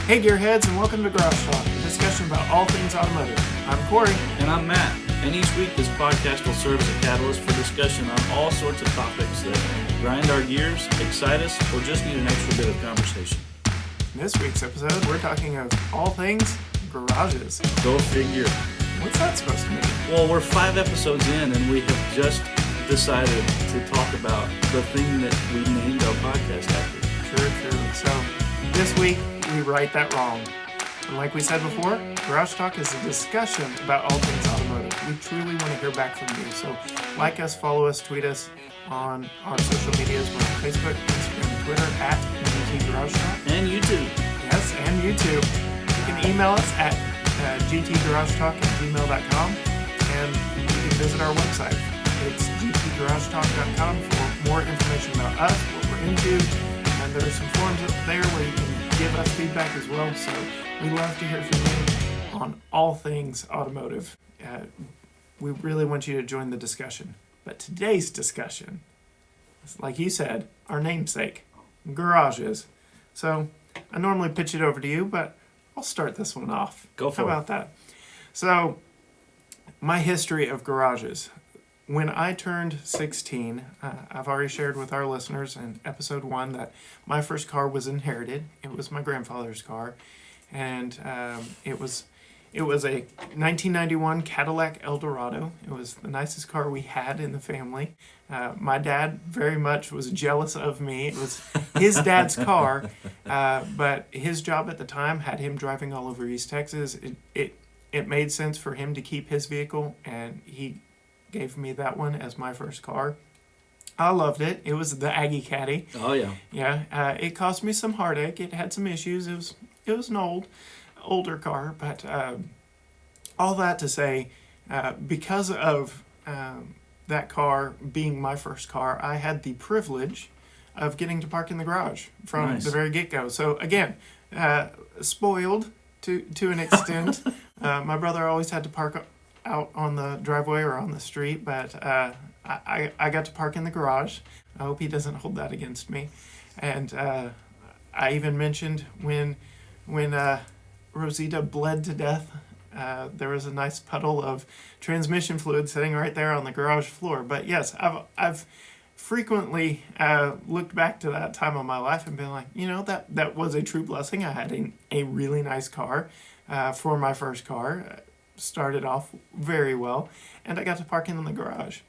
Hey Gearheads, and welcome to Garage Talk, a discussion about all things automotive. I'm Cory. And I'm Matt. And each week this podcast will serve as a catalyst for discussion on all sorts of topics that grind our gears, excite us, or just need an extra bit of conversation. In this week's episode, we're talking of all things garages. Go figure. What's that supposed to mean? Well, we're 5 episodes in and we have just decided to talk about the thing that we named our podcast after. True. So, this week, we right that wrong. And like we said before, Garage Talk is a discussion about all things automotive. We truly want to hear back from you. So like us, follow us, tweet us on our social medias. We're on Facebook, Instagram, and Twitter at GT Garage Talk. And YouTube. Yes, and YouTube. You can email us at gtgaragetalk@gmail.com, and you can visit our website. It's gtgaragetalk.com for more information about us, what we're into, and there are some forums up there where you can give us feedback as well. So we love to hear from you on all things automotive. We really want you to join the discussion. But today's discussion is, like you said, our namesake, garages. So I normally pitch it over to you, but I'll start this one off. Go for it. How about that? So my history of garages. When I turned 16, I've already shared with our listeners in episode 1 that my first car was inherited. It was my grandfather's car, and it was a 1991 Cadillac Eldorado. It was the nicest car we had in the family. My dad very much was jealous of me. It was his dad's car, but his job at the time had him driving all over East Texas. It made sense for him to keep his vehicle, and he gave me that one as my first car. I loved it. It was the Aggie Caddy. Oh, yeah. Yeah. It caused me some heartache. It had some issues. It was an older car, but all that to say, because of that car being my first car, I had the privilege of getting to park in the garage from the very get-go. So again, spoiled to an extent. My brother always had to park out on the driveway or on the street, but I got to park in the garage. I hope he doesn't hold that against me. And I even mentioned when Rosita bled to death, there was a nice puddle of transmission fluid sitting right there on the garage floor. But yes, I've frequently looked back to that time of my life and been like, that was a true blessing. I had a really nice car for my first car. Started off very well, and I got to park in the garage.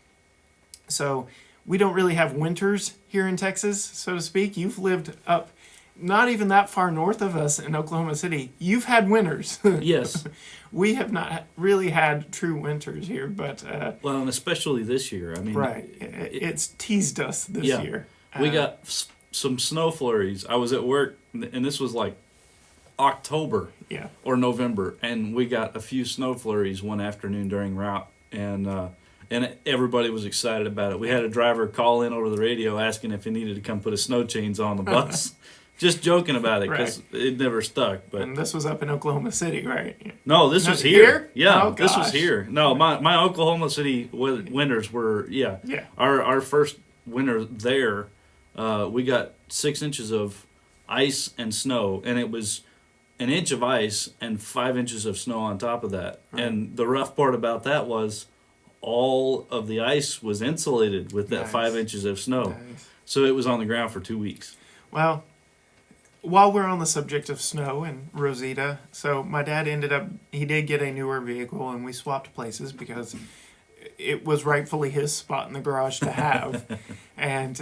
So we don't really have winters here in Texas, so to speak. You've lived up not even that far north of us in Oklahoma City. You've had winters. Yes. We have not really had true winters here, but well, and especially this year. I mean, right. It's teased us this year. We got some snow flurries. I was at work, and this was like October or November, and we got a few snow flurries one afternoon during route, and everybody was excited about it. We had a driver call in over the radio asking if he needed to come put his snow chains on the bus. Just joking about it because it never stuck. But and this was up in Oklahoma City, right? No, this was here. Yeah, oh, this was here. No, my Oklahoma City winters were Our first winter there, we got 6 inches of ice and snow, and it was an inch of ice and 5 inches of snow on top of that. Right. And the rough part about that was all of the ice was insulated with that 5 inches of snow. Nice. So it was on the ground for 2 weeks. Well, while we're on the subject of snow and Rosita, so my dad he did get a newer vehicle, and we swapped places because it was rightfully his spot in the garage to have. And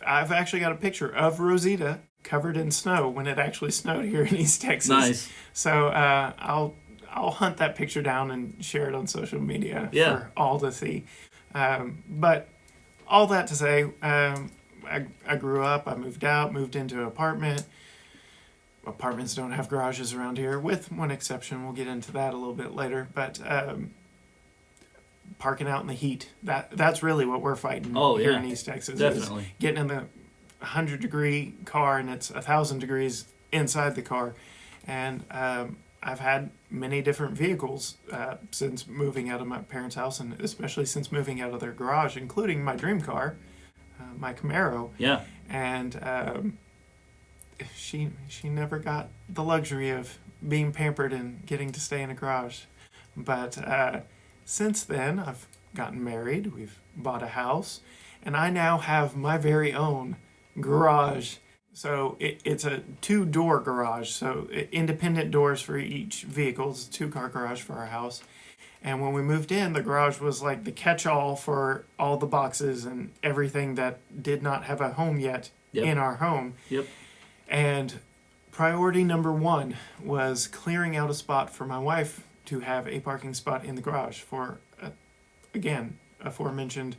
I've actually got a picture of Rosita covered in snow when it actually snowed here in East Texas. Nice. So I'll hunt that picture down and share it on social media for all to see. But all that to say, I grew up, I moved out, moved into an apartment. Apartments don't have garages around here, with one exception. We'll get into that a little bit later. But parking out in the heat, that's really what we're fighting here in East Texas. Definitely. Getting in the 100-degree car, and it's 1,000 degrees inside the car. And I've had many different vehicles since moving out of my parents' house, and especially since moving out of their garage, including my dream car, my Camaro. Yeah. And she never got the luxury of being pampered and getting to stay in a garage. But since then, I've gotten married, we've bought a house, and I now have my very own garage. So it's a 2-door garage, so independent doors for each vehicle. It's a 2-car garage for our house. And when we moved in, the garage was like the catch-all for all the boxes and everything that did not have a home yet in our home. Yep. And priority number 1 was clearing out a spot for my wife to have a parking spot in the garage for, again, aforementioned.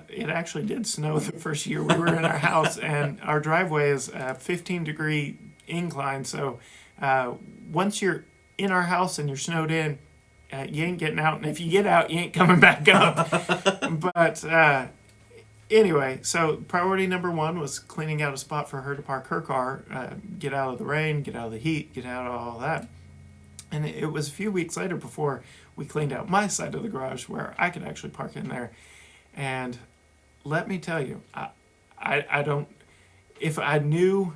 It actually did snow the first year we were in our house, and our driveway is a 15-degree incline. So once you're in our house and you're snowed in, you ain't getting out, and if you get out, you ain't coming back up. But anyway, so priority number 1 was cleaning out a spot for her to park her car, get out of the rain, get out of the heat, get out of all that. And it was a few weeks later before we cleaned out my side of the garage where I could actually park in there. And let me tell you, I don't, if I knew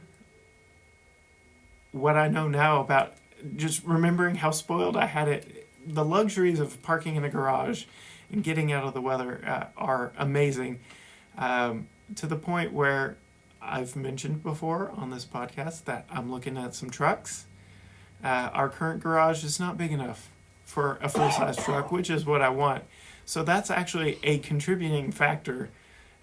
what I know now about just remembering how spoiled I had it, the luxuries of parking in a garage and getting out of the weather are amazing, to the point where I've mentioned before on this podcast that I'm looking at some trucks. Our current garage is not big enough for a full-size truck, which is what I want. So that's actually a contributing factor.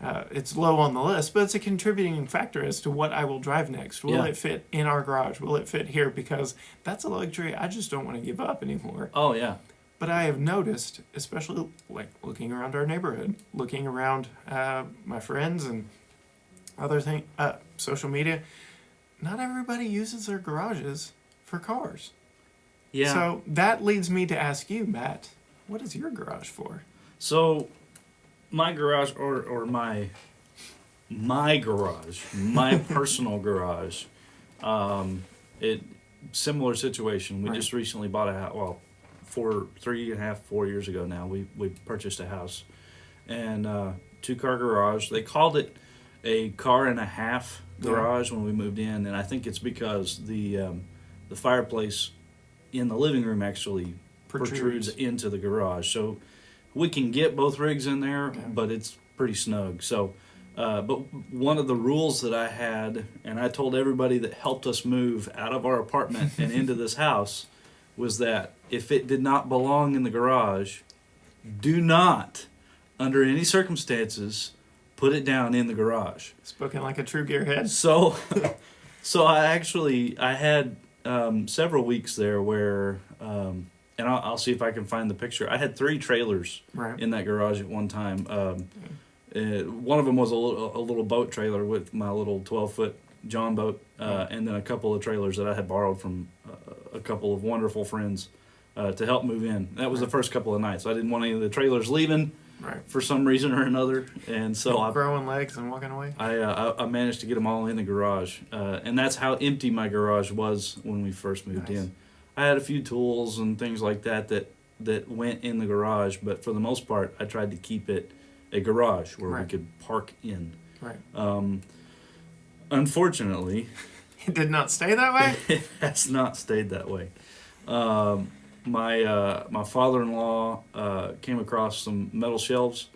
It's low on the list, but it's a contributing factor as to what I will drive next. Will it fit in our garage? Will it fit here? Because that's a luxury I just don't want to give up anymore. Oh, yeah. But I have noticed, especially like looking around our neighborhood, looking around my friends and other things, social media, not everybody uses their garages for cars. Yeah. So that leads me to ask you, Matt, what is your garage for? So my garage, or my garage, my personal garage, similar situation. We just recently bought a house. Well, 4 years ago now, we purchased a house, and 2-car garage. They called it a car and a half garage when we moved in, and I think it's because the fireplace in the living room actually protrudes into the garage, so we can get both rigs in there, but it's pretty snug. So, but one of the rules that I had, and I told everybody that helped us move out of our apartment and into this house, was that if it did not belong in the garage, do not, under any circumstances, put it down in the garage. Spoken like a true gearhead. So I had several weeks there where, and I'll see if I can find the picture. I had 3 trailers in that garage at one time. One of them was a little boat trailer with my little 12-foot John boat, and then a couple of trailers that I had borrowed from a couple of wonderful friends to help move in. That was the first couple of nights. I didn't want any of the trailers leaving for some reason or another, and so growing legs and walking away. I managed to get them all in the garage, and that's how empty my garage was when we first moved in. I had a few tools and things like that went in the garage, but for the most part, I tried to keep it a garage where we could park in. Unfortunately, it did not stay that way. It has not stayed that way. My father-in-law came across some metal shelves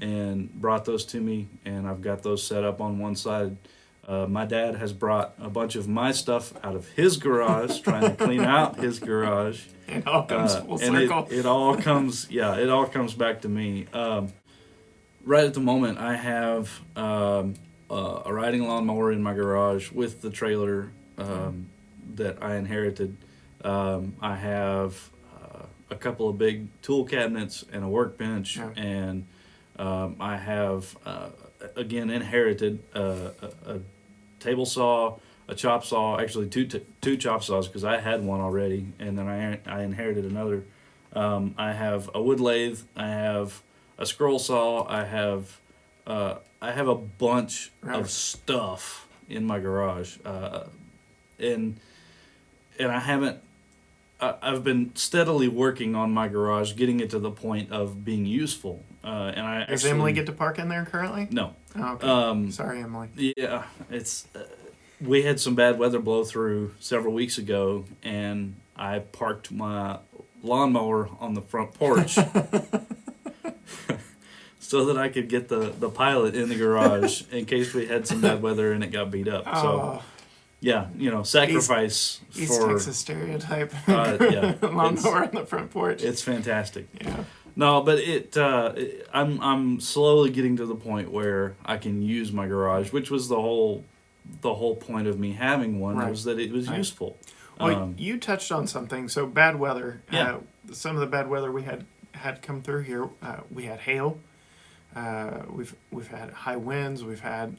and brought those to me, and I've got those set up on one side. My dad has brought a bunch of my stuff out of his garage, trying to clean out his garage. It all comes full circle. It all comes back to me. Right at the moment, I have a riding lawnmower in my garage with the trailer that I inherited. I have a couple of big tool cabinets and a workbench, and I have again inherited a table saw, a chop saw, actually two chop saws because I had one already, and then I inherited another. I have a wood lathe. I have a scroll saw. I have a bunch of stuff in my garage, and I haven't. I've been steadily working on my garage, getting it to the point of being useful. Does Emily get to park in there currently? No. Oh, okay. Sorry, Emily. Yeah, it's we had some bad weather blow through several weeks ago, and I parked my lawnmower on the front porch so that I could get the Pilot in the garage in case we had some bad weather and it got beat up. So, yeah, sacrifice East for Texas stereotype. Yeah, Lawnmower on the front porch. It's fantastic. Yeah. No, but I'm slowly getting to the point where I can use my garage, which was the whole point of me having one, was that it was useful. Well, you touched on something. So bad weather. Yeah. Some of the bad weather we had come through here. We had hail. We've had high winds. We've had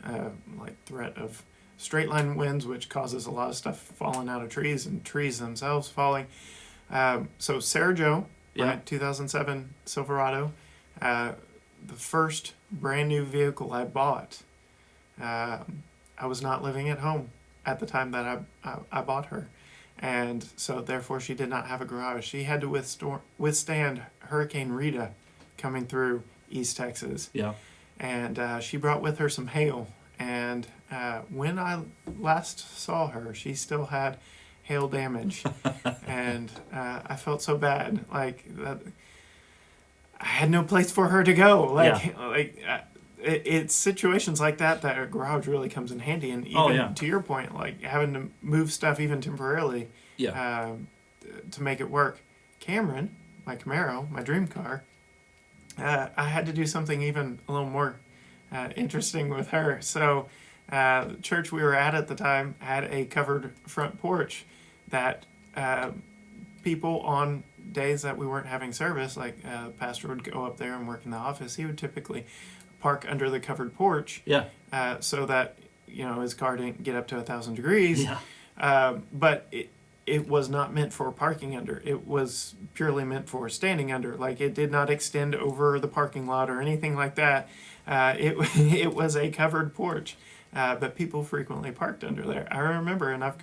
threat of straight line winds, which causes a lot of stuff falling out of trees and trees themselves falling. So Sarah Jo, right, 2007 Silverado, the first brand new vehicle I bought. I was not living at home at the time that I bought her. And so, therefore, she did not have a garage. She had to withstand Hurricane Rita coming through East Texas. Yeah. And she brought with her some hail. And when I last saw her, she still had hail damage. And I felt so bad. Like, that, I had no place for her to go. It's situations like that a garage really comes in handy. And even to your point, like having to move stuff even temporarily to make it work. Cameron, my Camaro, my dream car, I had to do something even a little more interesting with her. So the church we were at the time had a covered front porch that people on days that we weren't having service, like the pastor would go up there and work in the office, he would typically park under the covered porch, so that his car didn't get up to 1,000 degrees. But it was not meant for parking under. It was purely meant for standing under. Like, it did not extend over the parking lot or anything like that. It was a covered porch, but people frequently parked under there. I remember, and I've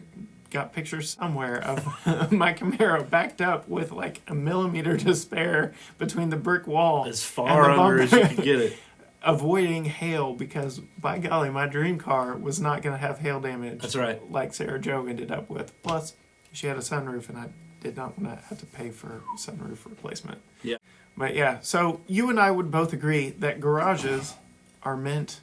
got pictures somewhere of my Camaro backed up with like a millimeter to spare between the brick wall as far under as you could get it. Avoiding hail, because by golly, my dream car was not going to have hail damage. That's right. Like Sarah Jo ended up with. Plus, she had a sunroof, and I did not want to have to pay for sunroof replacement. Yeah. But yeah, so you and I would both agree that garages are meant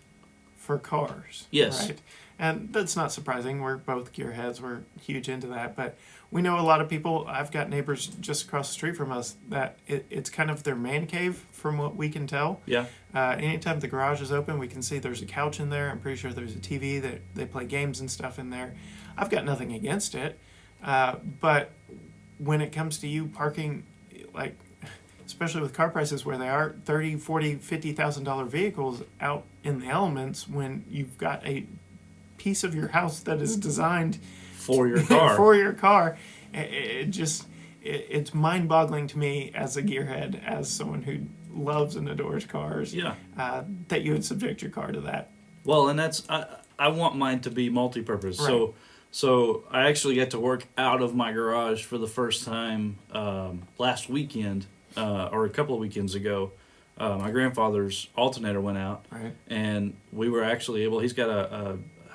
for cars. Yes. Right? And that's not surprising. We're both gearheads. We're huge into that. But we know a lot of people. I've got neighbors just across the street from us that it's kind of their man cave, from what we can tell. Yeah. Anytime the garage is open, we can see there's a couch in there. I'm pretty sure there's a TV that they play games and stuff in there. I've got nothing against it. But when it comes to you parking, like, especially with car prices where they are, $30,000, $40,000, $50,000 vehicles out in the elements, when you've got a piece of your house that is designed for your car, it's mind-boggling to me as a gearhead, as someone who loves and adores cars, that you would subject your car to that. Well, and that's I want mine to be multi-purpose. Right. So I actually got to work out of my garage for the first time last weekend, or a couple of weekends ago. My grandfather's alternator went out, right, and we were actually able. He's got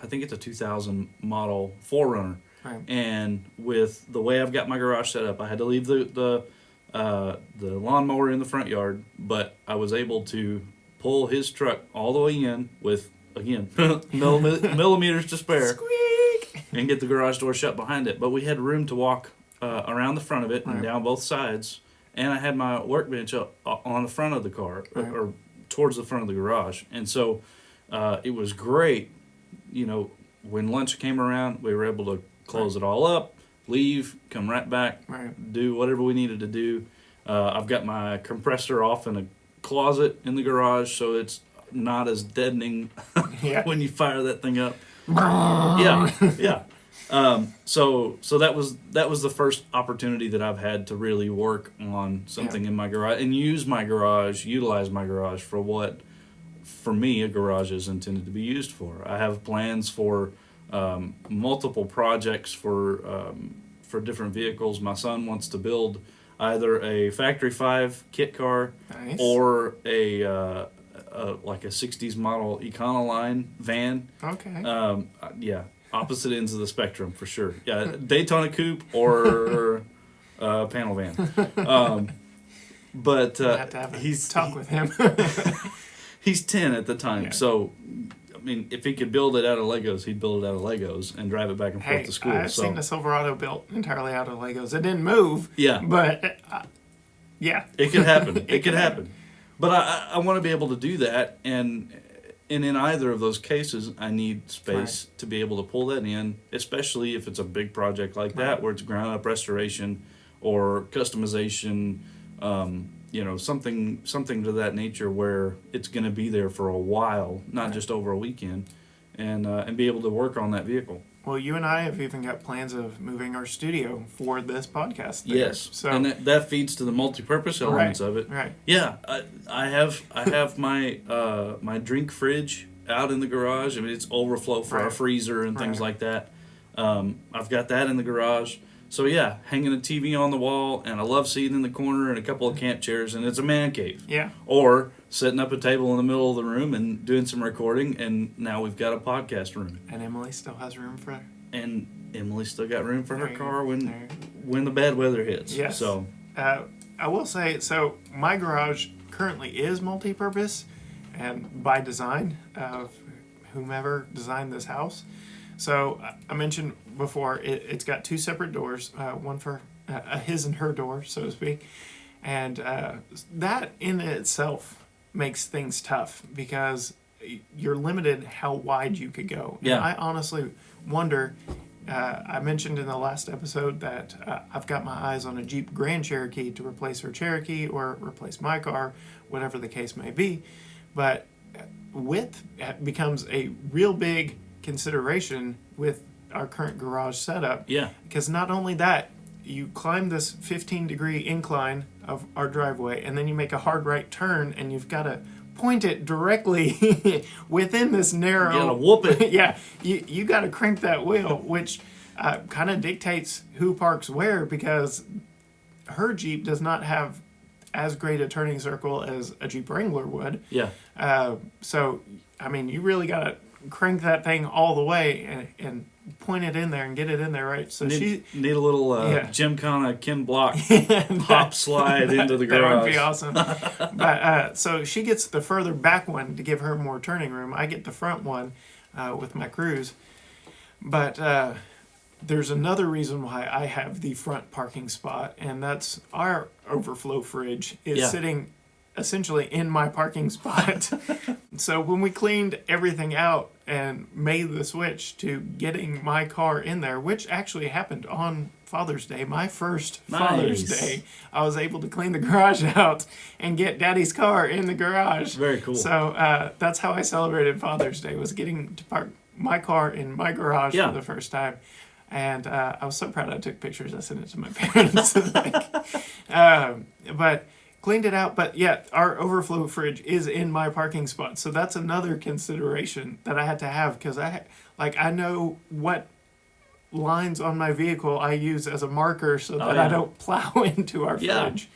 I think it's a 2000 model 4Runner. Right. And with the way I've got my garage set up, I had to leave the lawnmower in the front yard, but I was able to pull his truck all the way in with, again, millimeters to spare. Squeak! And get the garage door shut behind it. But we had room to walk around the front of it, right, and down both sides. And I had my workbench up on the front of the car, right, or towards the front of the garage. And so it was great. When lunch came around, we were able to close it all up, leave, come right back, right, do whatever we needed to do. I've got my compressor off in a closet in the garage, so it's not as deadening when you fire that thing up. Yeah. So that was the first opportunity that I've had to really work on something in my garage and utilize my garage for what, for me, a garage is intended to be used for. I have plans for multiple projects for different vehicles. My son wants to build either a Factory 5 kit car, nice, or a like a 60s model Econoline van. Okay. Yeah. Opposite ends of the spectrum for sure. Yeah, Daytona coupe or panel van. But have to have a talk with him. He's 10 at the time, so I mean, if he could build it out of Legos, he'd build it out of Legos and drive it back and forth to school. I've seen a Silverado built entirely out of Legos. It didn't move. Yeah, but yeah, it could happen. It could happen. But I want to be able to do that, and in either of those cases, I need space to be able to pull that in, especially if it's a big project like that, where it's ground up restoration or customization. Something to that nature where it's going to be there for a while, not just over a weekend, and be able to work on that vehicle. Well, you and I have even got plans of moving our studio for this podcast. Yes, so and that feeds to the multi-purpose elements of it. Right. Yeah, I have my my drink fridge out in the garage. I mean, it's overflow for our freezer and things like that. I've got that in the garage. So yeah, hanging a TV on the wall and a love seat in the corner and a couple of camp chairs, and it's a man cave. Yeah. Or setting up a table in the middle of the room and doing some recording, and now we've got a podcast room. And Emily still has room for her. And Emily still got room for her car when the bad weather hits. Yes. So I will say, so my garage currently is multi-purpose, and by design of whomever designed this house. So I mentioned before, it's got two separate doors, one for a his and her door, so to speak. And that in itself makes things tough because you're limited how wide you could go. Yeah. And I honestly wonder, I mentioned in the last episode that I've got my eyes on a Jeep Grand Cherokee to replace her Cherokee or replace my car, whatever the case may be. But width becomes a real big consideration with our current garage setup. Yeah. Because not only that, you climb this 15-degree incline of our driveway, and then you make a hard right turn, and you've got to point it directly within this narrow. You gotta whoop it. Yeah, you got to crank that wheel, which kind of dictates who parks where, because her Jeep does not have as great a turning circle as a Jeep Wrangler would. Yeah. So, I mean, you really got to crank that thing all the way and point it in there and get it in there right. So need a little Gymkhana Ken Block hop slide into the garage. That would be awesome. But so she gets the further back one to give her more turning room. I get the front one with my Cruise. But there's another reason why I have the front parking spot, and that's our overflow fridge is sitting essentially in my parking spot. So when we cleaned everything out and made the switch to getting my car in there, which actually happened on Father's Day, my first Father's Day, I was able to clean the garage out and get Daddy's car in the garage. Very cool. So that's how I celebrated Father's Day, was getting to park my car in my garage for the first time. And I was so proud I took pictures. I sent it to my parents. But cleaned it out. But yeah, our overflow fridge is in my parking spot. So that's another consideration that I had to have, because I know what lines on my vehicle I use as a marker so that I don't plow into our fridge.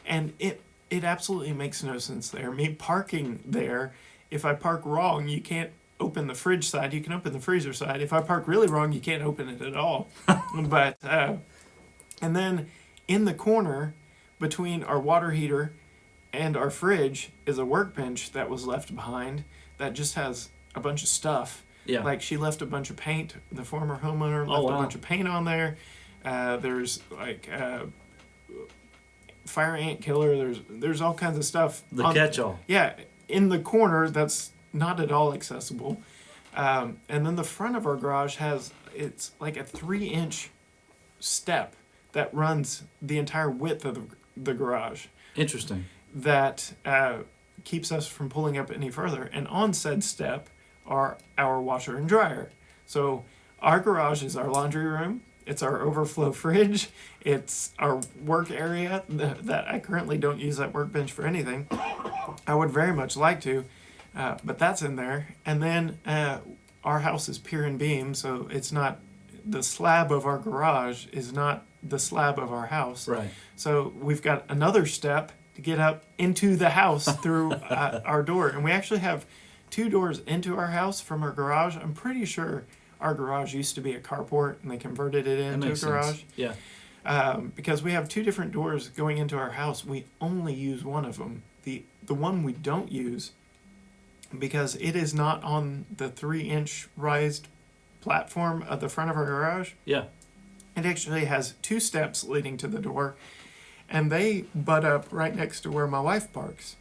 And it absolutely makes no sense there. Me parking there, if I park wrong, you can't open the fridge side. You can open the freezer side. If I park really wrong, you can't open it at all. But and then in the corner between our water heater and our fridge is a workbench that was left behind that just has a bunch of stuff. Yeah. Like, she left a bunch of paint. The former homeowner left a bunch of paint on there. There's like fire ant killer. There's all kinds of stuff. The catch-all. Yeah, in the corner that's not at all accessible. And then the front of our garage it's like a 3-inch step that runs the entire width of the garage. Interesting. That keeps us from pulling up any further. And on said step are our washer and dryer. So our garage is our laundry room. It's our overflow fridge. It's our work area that I currently don't use that workbench for anything. I would very much like to, but that's in there. And then our house is pier and beam, so it's not, the slab of our garage is not the slab of our house. Right. So we've got another step to get up into the house through our door. And we actually have 2 doors into our house from our garage. I'm pretty sure our garage used to be a carport, and they converted it into a garage. Sense. Yeah. Because we have two different doors going into our house. We only use one of them. The one we don't use, because it is not on the 3-inch raised platform at the front of our garage. Yeah. It actually has 2 steps leading to the door, and they butt up right next to where my wife parks.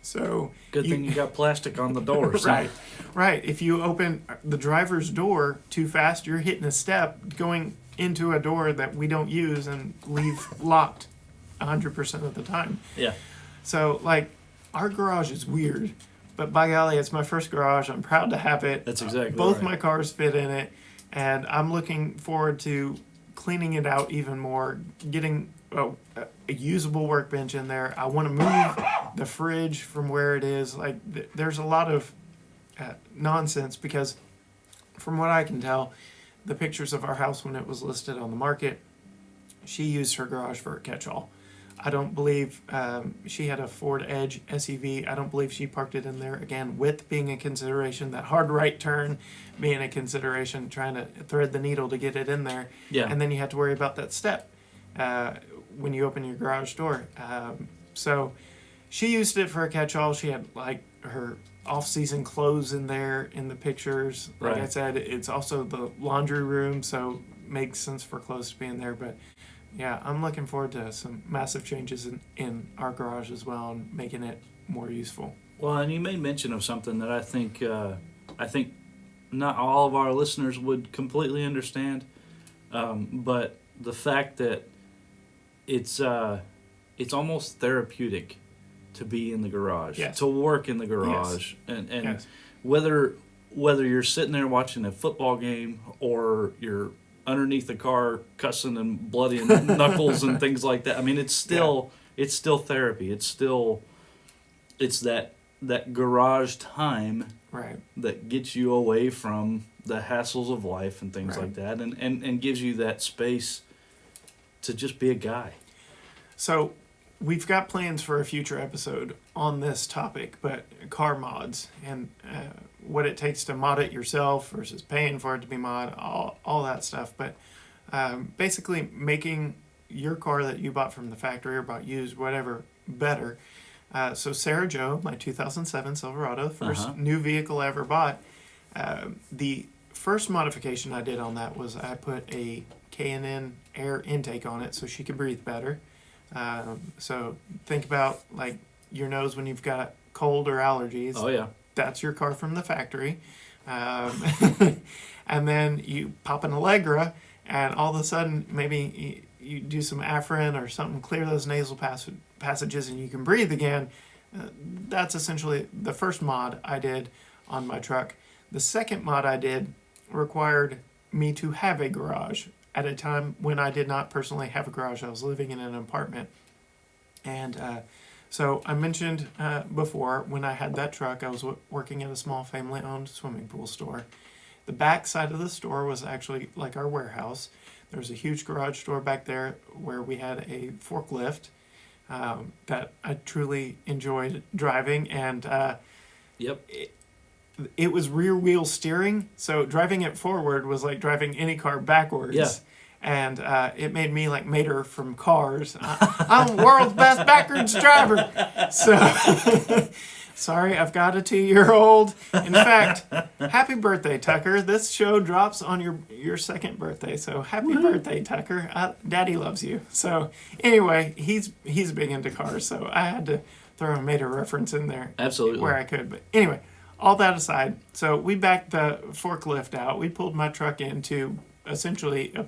So good thing you got plastic on the doors. Right. Right. If you open the driver's door too fast, you're hitting a step going into a door that we don't use and leave locked 100% of the time. Yeah. So, like, our garage is weird, but by golly, it's my first garage. I'm proud to have it. That's exactly Both right. my cars fit in it, and I'm looking forward to cleaning it out even more, getting a usable workbench in there. I want to move the fridge from where it is. Like, there's a lot of nonsense, because from what I can tell, the pictures of our house when it was listed on the market, she used her garage for a catch-all. I don't believe she had a Ford Edge SUV. I don't believe she parked it in there. Again, width being a consideration, that hard right turn being a consideration, trying to thread the needle to get it in there. Yeah. And then you have to worry about that step when you open your garage door. So she used it for a catch-all. She had, like, her off-season clothes in there in the pictures. Like I said, it's also the laundry room, so makes sense for clothes to be in there. But yeah, I'm looking forward to some massive changes in our garage as well, and making it more useful. Well, and you made mention of something that I think not all of our listeners would completely understand, but the fact that it's almost therapeutic to be in the garage, yes. to work in the garage, yes. and yes. whether you're sitting there watching a football game or you're underneath the car cussing and bloody and knuckles and things like that. I mean, it's still therapy. It's that garage time right. that gets you away from the hassles of life and things right. like that, and gives you that space to just be a guy. So we've got plans for a future episode on this topic, but car mods and what it takes to mod it yourself versus paying for it to be mod, all that stuff. But basically making your car that you bought from the factory or bought used, whatever, better. So Sarah Jo, my 2007 Silverado, the first new vehicle I ever bought, the first modification I did on that was I put a K&N air intake on it so she could breathe better. So think about, like, your nose when you've got cold or allergies. Oh, yeah. That's your car from the factory. And then you pop an Allegra, and all of a sudden maybe you do some Afrin or something, clear those nasal passages, and you can breathe again. That's essentially the first mod I did on my truck. The second mod I did required me to have a garage at a time when I did not personally have a garage. I was living in an apartment. And so I mentioned before, when I had that truck, I was working at a small family-owned swimming pool store. The back side of the store was actually like our warehouse. There was a huge garage door back there where we had a forklift that I truly enjoyed driving. And Yep. It was rear wheel steering, so driving it forward was like driving any car backwards. Yeah. And it made me like Mater from Cars. I'm the world's best backwards driver. So, sorry, I've got a 2-year-old. In fact, happy birthday, Tucker. This show drops on your second birthday, so happy birthday, Tucker. Daddy loves you. So anyway, he's big into cars, so I had to throw a Mater reference in there. Absolutely. Where I could. But anyway, all that aside, so we backed the forklift out. We pulled my truck into essentially a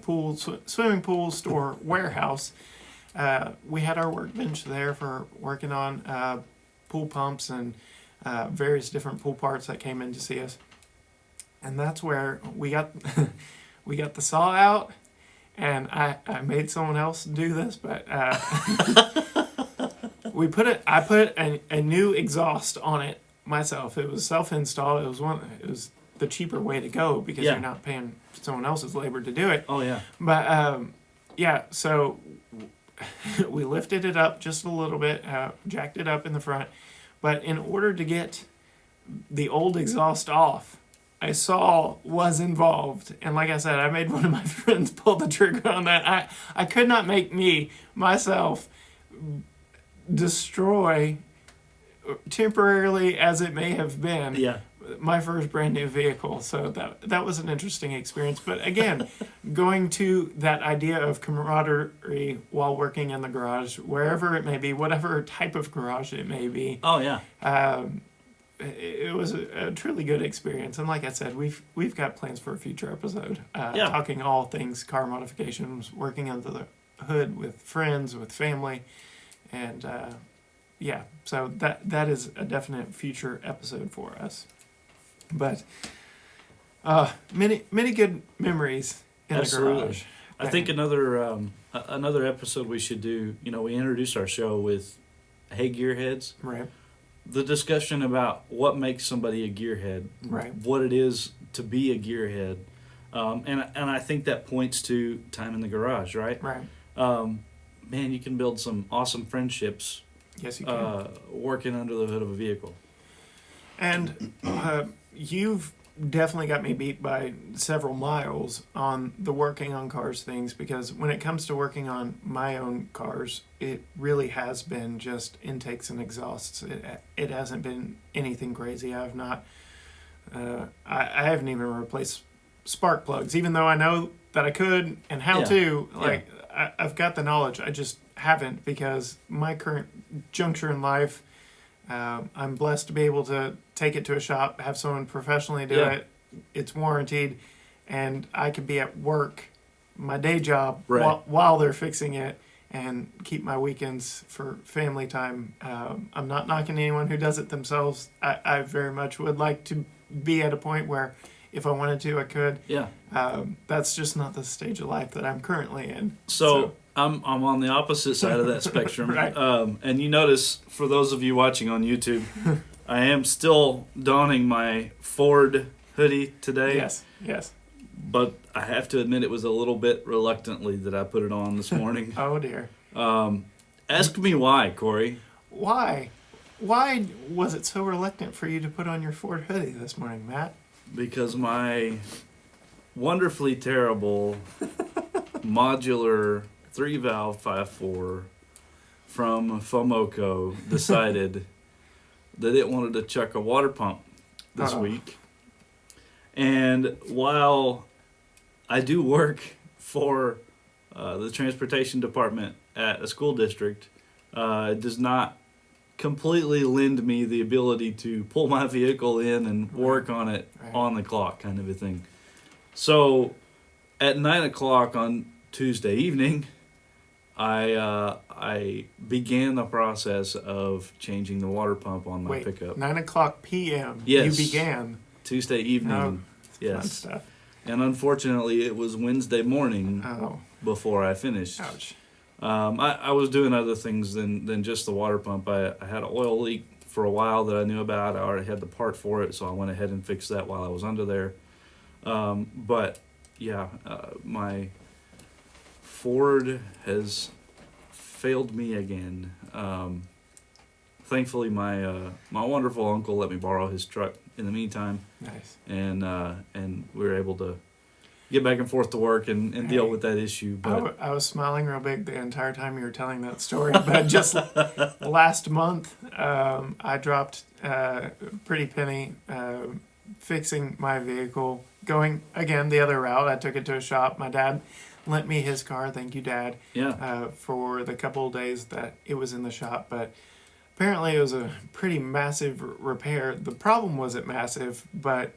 swimming pool store warehouse. We had our workbench there for working on pool pumps and various different pool parts that came in to see us. And that's where we got we got the saw out, and I made someone else do this, but I put a new exhaust on it myself. It was self-installed. It was the cheaper way to go, because you're not paying someone else's labor to do it. Oh, yeah. But so we lifted it up just a little bit, jacked it up in the front. But in order to get the old exhaust off, I saw was involved. And like I said, I made one of my friends pull the trigger on that. I could not make myself destroy, temporarily as it may have been, my first brand new vehicle. So that was an interesting experience. But again, going to that idea of camaraderie while working in the garage, wherever it may be, whatever type of garage it may be. Oh yeah. It was a truly good experience, and like I said, we've got plans for a future episode, talking all things car modifications, working under the hood with friends, with family, and so that is a definite future episode for us. But many good memories in the garage. I think another episode we should do. We introduced our show with Hey Gearheads. Right. The discussion about what makes somebody a gearhead, right? What it is to be a gearhead, and I think that points to time in the garage, right? Right. Man, you can build some awesome friendships. Yes, you can. Working under the hood of a vehicle. And you've definitely got me beat by several miles on the working on cars things, because when it comes to working on my own cars, it really has been just intakes and exhausts. It hasn't been anything crazy. I've not I haven't even replaced spark plugs, even though I know that I could and how to. I've got the knowledge, I just haven't, because my current juncture in life, I'm blessed to be able to take it to a shop, have someone professionally do it. It's warranted, and I could be at work, my day job, while they're fixing it, and keep my weekends for family time. I'm not knocking anyone who does it themselves. I very much would like to be at a point where if I wanted to, I could. Yeah. That's just not the stage of life that I'm currently in. So I'm on the opposite side of that spectrum. Right. And you notice, for those of you watching on YouTube, I am still donning my Ford hoodie today. Yes. But I have to admit, it was a little bit reluctantly that I put it on this morning. Oh, dear. Ask me why, Corey. Why? Why was it so reluctant for you to put on your Ford hoodie this morning, Matt? Because my wonderfully terrible modular 3-valve 5.4 from Fomoco decided that it wanted to chuck a water pump this week. And while I do work for the transportation department at a school district, it does not completely lend me the ability to pull my vehicle in and work on it on the clock, kind of a thing. So at 9 o'clock on Tuesday evening, I began the process of changing the water pump on my pickup. 9 o'clock p.m. Yes. You began. Tuesday evening. Yes. Fun stuff. And unfortunately, it was Wednesday morning before I finished. Ouch. I was doing other things than just the water pump. I had an oil leak for a while that I knew about. I already had the part for it, so I went ahead and fixed that while I was under there. My Ford has failed me again. Thankfully, my wonderful uncle let me borrow his truck in the meantime. Nice. And we were able to get back and forth to work and deal with that issue. But I was smiling real big the entire time you were telling that story. But just last month, I dropped a pretty penny fixing my vehicle, going, again, the other route. I took it to a shop. My dad lent me his car. Thank you, Dad. Yeah. For the couple of days that it was in the shop. But apparently it was a pretty massive repair. The problem wasn't massive, but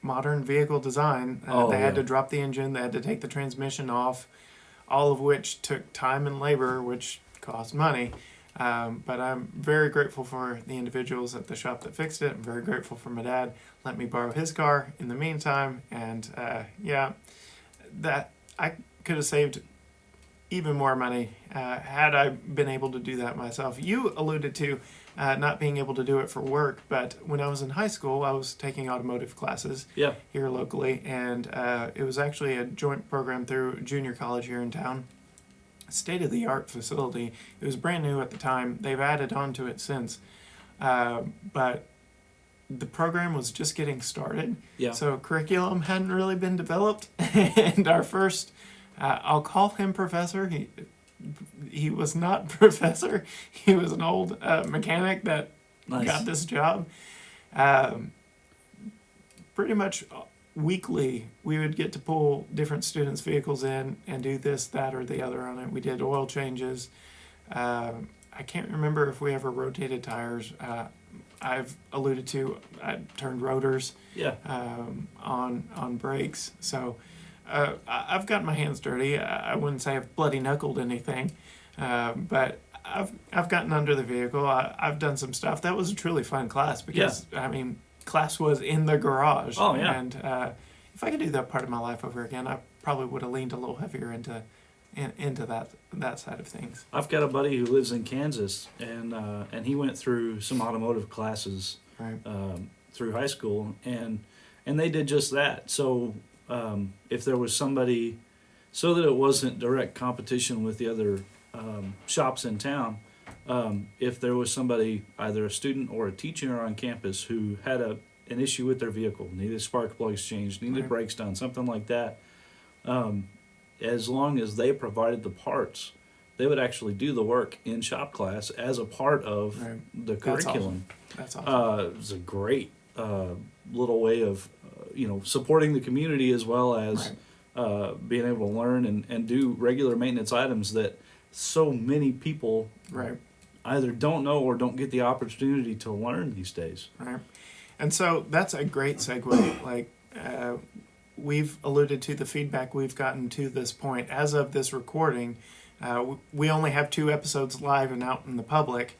modern vehicle design. They had to drop the engine. They had to take the transmission off, all of which took time and labor, which cost money. But I'm very grateful for the individuals at the shop that fixed it. I'm very grateful for my dad. Let me borrow his car in the meantime. And that I could have saved even more money had I been able to do that myself. You alluded to not being able to do it for work, but when I was in high school, I was taking automotive classes here locally, and it was actually a joint program through junior college here in town. State-of-the-art facility. It was brand new at the time. They've added on to it since. But the program was just getting started. Yeah. So curriculum hadn't really been developed. And our first, I'll call him professor. He was not professor. He was an old mechanic that got this job. Pretty much weekly, we would get to pull different students' vehicles in and do this, that, or the other on it. We did oil changes. I can't remember if we ever rotated tires. I've alluded to I turned rotors on brakes. So I've gotten my hands dirty. I wouldn't say I've bloody knuckled anything, but I've gotten under the vehicle. I've done some stuff. That was a truly fun class because class was in the garage. Oh yeah. And if I could do that part of my life over again, I probably would have leaned a little heavier into that side of things. I've got a buddy who lives in Kansas, and he went through some automotive classes through high school, and they did just that. So if there was somebody, so that it wasn't direct competition with the other shops in town, if there was somebody, either a student or a teacher on campus, who had an issue with their vehicle, needed spark plugs changed, needed brakes done, something like that, as long as they provided the parts, they would actually do the work in shop class as a part of the curriculum. That's awesome. It was a great little way of supporting the community, as well as being able to learn and do regular maintenance items that so many people either don't know or don't get the opportunity to learn these days. Right. And so that's a great segue. Like, we've alluded to the feedback we've gotten to this point. As of this recording, we only have 2 episodes live and out in the public.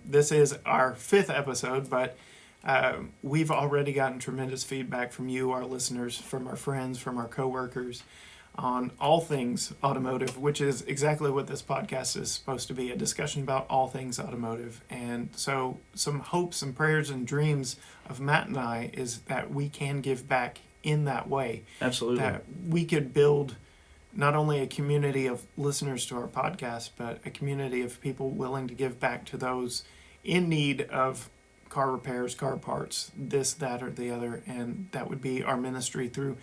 This is our 5th episode, but we've already gotten tremendous feedback from you, our listeners, from our friends, from our coworkers, on all things automotive, which is exactly what this podcast is supposed to be, a discussion about all things automotive. And so some hopes and prayers and dreams of Matt and I is that we can give back in that way. Absolutely. That we could build not only a community of listeners to our podcast, but a community of people willing to give back to those in need of car repairs, car parts, this, that, or the other. And that would be our ministry through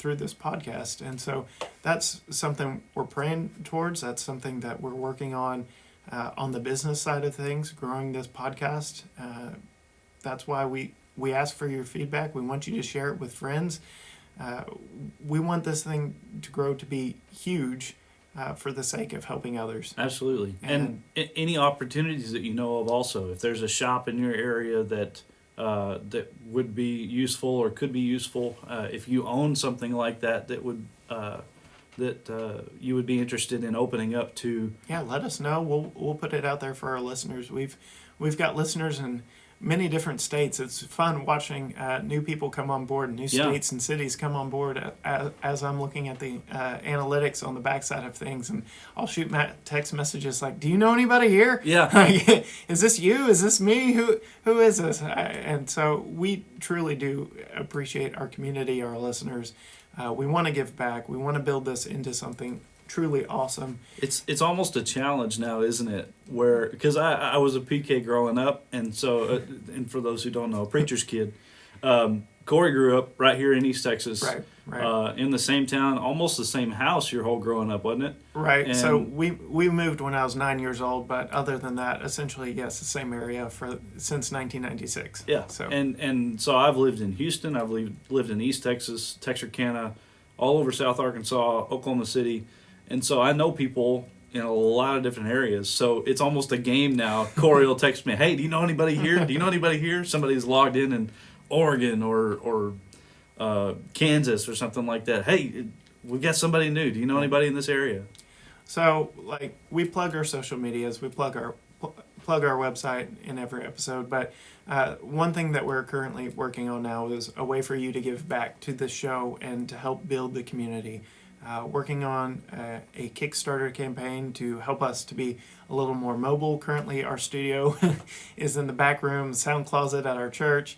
this podcast. And so that's something we're praying towards. That's something that we're working on the business side of things, growing this podcast. That's why we ask for your feedback. We want you to share it with friends. We want this thing to grow to be huge for the sake of helping others. Absolutely. And any opportunities that you know of also. If there's a shop in your area that would be useful or could be useful, if you own something like that would you would be interested in opening up to. Yeah, let us know. We'll put it out there for our listeners. We've got listeners in many different states. It's fun watching new people come on board, new states and cities come on board as I'm looking at the analytics on the backside of things. And I'll shoot Matt text messages like, do you know anybody here? Yeah. Is this you? Is this me? Who is this? And so we truly do appreciate our community, our listeners. We want to give back. We want to build this into something truly awesome. It's almost a challenge now, isn't it? Where, because I was a PK growing up, and so and for those who don't know, preacher's kid. Cory grew up right here in East Texas, right. In the same town, almost the same house your whole growing up, wasn't it? Right. And so we moved when I was 9 years old, but other than that, essentially yes, the same area since 1996. Yeah. So and so I've lived in Houston, I've lived in East Texas, Texarkana, all over South Arkansas, Oklahoma City. And so I know people in a lot of different areas. So it's almost a game now. Cory will text me, hey, do you know anybody here? Do you know anybody here? Somebody's logged in Oregon or Kansas or something like that. Hey, we've got somebody new. Do you know anybody in this area? So, like, we plug our social medias. We plug our website in every episode. But one thing that we're currently working on now is a way for you to give back to the show and to help build the community. Working on a Kickstarter campaign to help us to be a little more mobile. Currently, our studio is in the back room, sound closet at our church.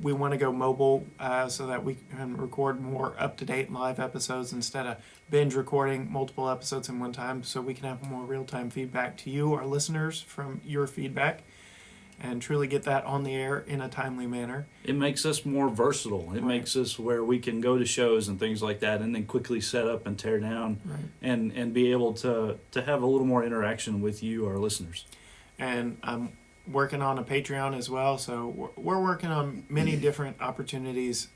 We want to go mobile so that we can record more up-to-date live episodes instead of binge recording multiple episodes in one time, so we can have more real-time feedback to you, our listeners, from your feedback. and truly get that on the air in a timely manner. It makes us more versatile. It makes us where we can go to shows and things like that and then quickly set up and tear down and be able to have a little more interaction with you, our listeners. And I'm working on a Patreon as well, so we're working on many different opportunities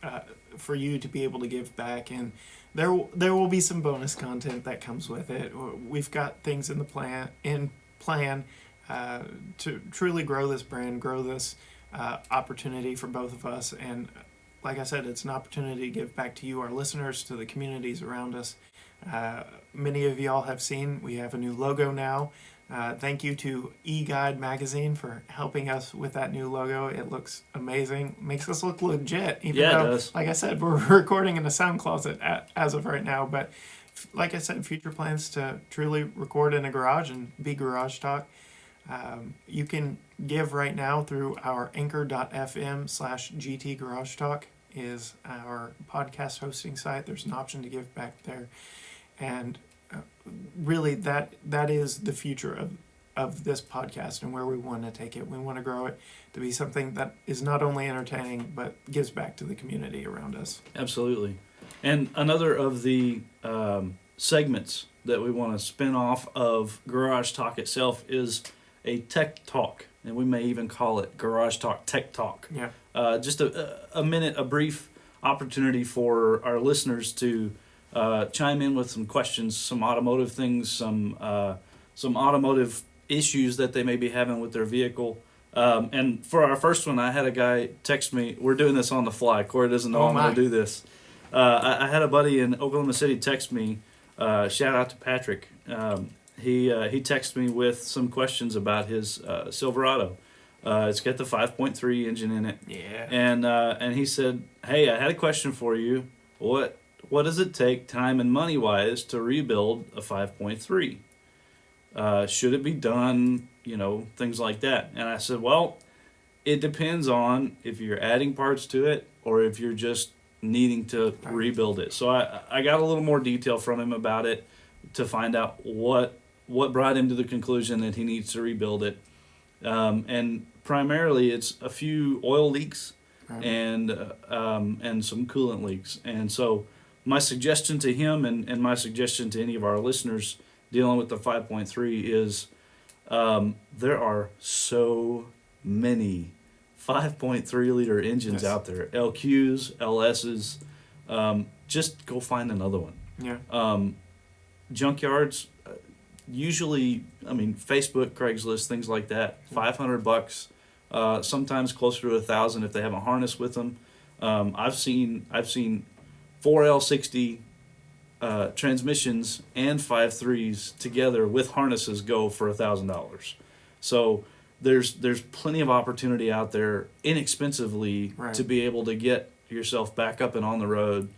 for you to be able to give back, and there will be some bonus content that comes with it. We've got things in the plan to truly grow this brand, grow this opportunity for both of us. And like I said, it's an opportunity to give back to you, our listeners, to the communities around us. Many of y'all have seen we have a new logo now. Thank you to eGuide Magazine for helping us with that new logo. It looks amazing. Makes us look legit, even though, it does. like I said, we're recording in a sound closet as of right now. But like I said, future plans to truly record in a garage and be Garage Talk. You can give right now through our anchor.fm/GT Garage Talk is our podcast hosting site. There's an option to give back there. And really that is the future of this podcast and where we want to take it. We want to grow it to be something that is not only entertaining, but gives back to the community around us. Absolutely. And another of the segments that we want to spin off of Garage Talk itself is a tech talk, and we may even call it Garage Talk Tech Talk. Yeah. Just a minute, a brief opportunity for our listeners to chime in with some questions, some automotive things, some automotive issues that they may be having with their vehicle. And for our first one, I had a guy text me. We're doing this on the fly. Cory doesn't know I'm going to do this. I had a buddy in Oklahoma City text me. Shout out to Patrick. He texted me with some questions about his Silverado. It's got the 5.3 engine in it. Yeah. And he said, "Hey, I had a question for you. What does it take, time and money wise, to rebuild a 5.3? Should it be done? Things like that." And I said, "Well, it depends on if you're adding parts to it or if you're just needing to rebuild it." So I got a little more detail from him about it to find out what brought him to the conclusion that he needs to rebuild it. And primarily it's a few oil leaks and some coolant leaks. And so my suggestion to him and my suggestion to any of our listeners dealing with the 5.3 is there are so many 5.3 liter engines out there, LQs, LSs. Just go find another one. Yeah. Junkyards, usually, Facebook, Craigslist, things like that, $500, sometimes closer to $1,000 if they have a harness with them. I've seen 4L60 transmissions and 5.3s together with harnesses go for $1,000. So there's plenty of opportunity out there inexpensively to be able to get yourself back up and on the road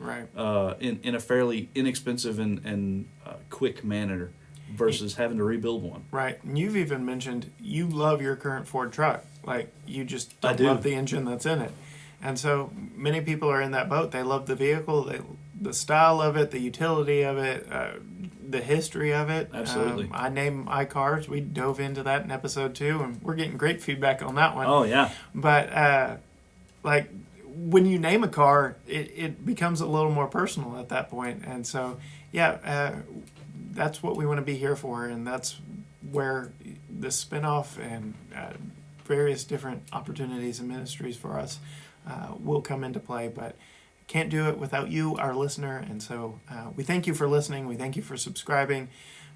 in a fairly inexpensive and quick manner versus having to rebuild one. Right. And you've even mentioned you love your current Ford truck. Like, you just don't love the engine that's in it. And so many people are in that boat. They love the vehicle, the style of it, the utility of it, the history of it. Absolutely. I name my cars. We dove into that in episode 2, and we're getting great feedback on that one. Oh, yeah. But, when you name a car, it becomes a little more personal at that point. And so, that's what we want to be here for, and that's where the spinoff and various different opportunities and ministries for us will come into play. But can't do it without you, our listener. And so we thank you for listening. We thank you for subscribing.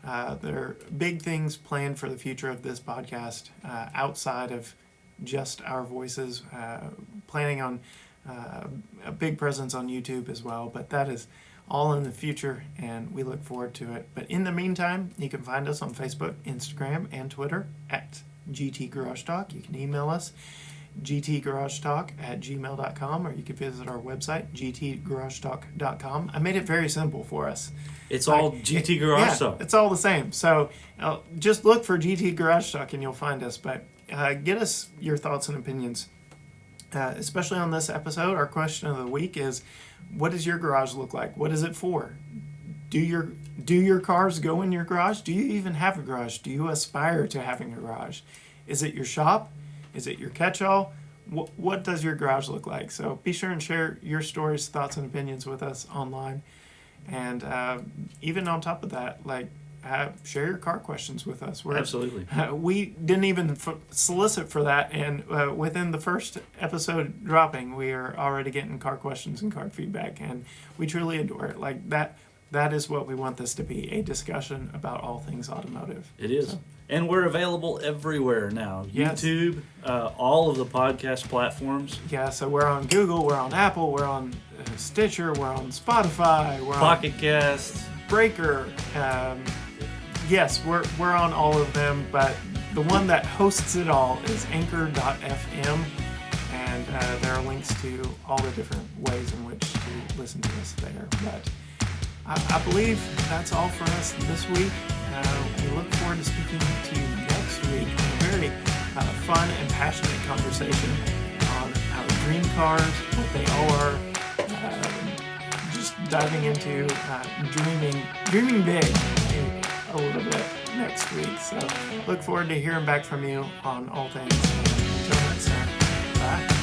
There are big things planned for the future of this podcast outside of just our voices. Planning on a big presence on YouTube as well. But that is all in the future, and we look forward to it. But in the meantime, you can find us on Facebook, Instagram, and Twitter at GT Garage Talk. You can email us, gtgaragetalk@gmail.com, or you can visit our website, gtgaragetalk.com. I made it very simple for us. It's all GT Garage Talk. It's all the same. So just look for GT Garage Talk and you'll find us. But get us your thoughts and opinions. Especially on this episode, our question of the week is, what does your garage look like? What is it for? Do your cars go in your garage? Do you even have a garage? Do you aspire to having a garage? Is it your shop? Is it your catch-all? What does your garage look like? So be sure and share your stories, thoughts, and opinions with us online. And even on top of that, like, share your car questions with us. Absolutely. We didn't even solicit for that, and within the first episode dropping, we are already getting car questions and car feedback, and we truly adore it. Like, that is what we want this to be, a discussion about all things automotive. It is. So. And we're available everywhere now. Yes. YouTube, all of the podcast platforms. Yeah, so we're on Google, we're on Apple, we're on Stitcher, we're on Spotify, we're Pocket on Cast, Breaker. Yes, we're on all of them, but the one that hosts it all is anchor.fm, and there are links to all the different ways in which to listen to us there. But I believe that's all for us this week. We look forward to speaking to you next week on a very fun and passionate conversation on our dream cars, what they all are, just diving into dreaming big a little bit next week. So look forward to hearing back from you on all things. Until next time, bye.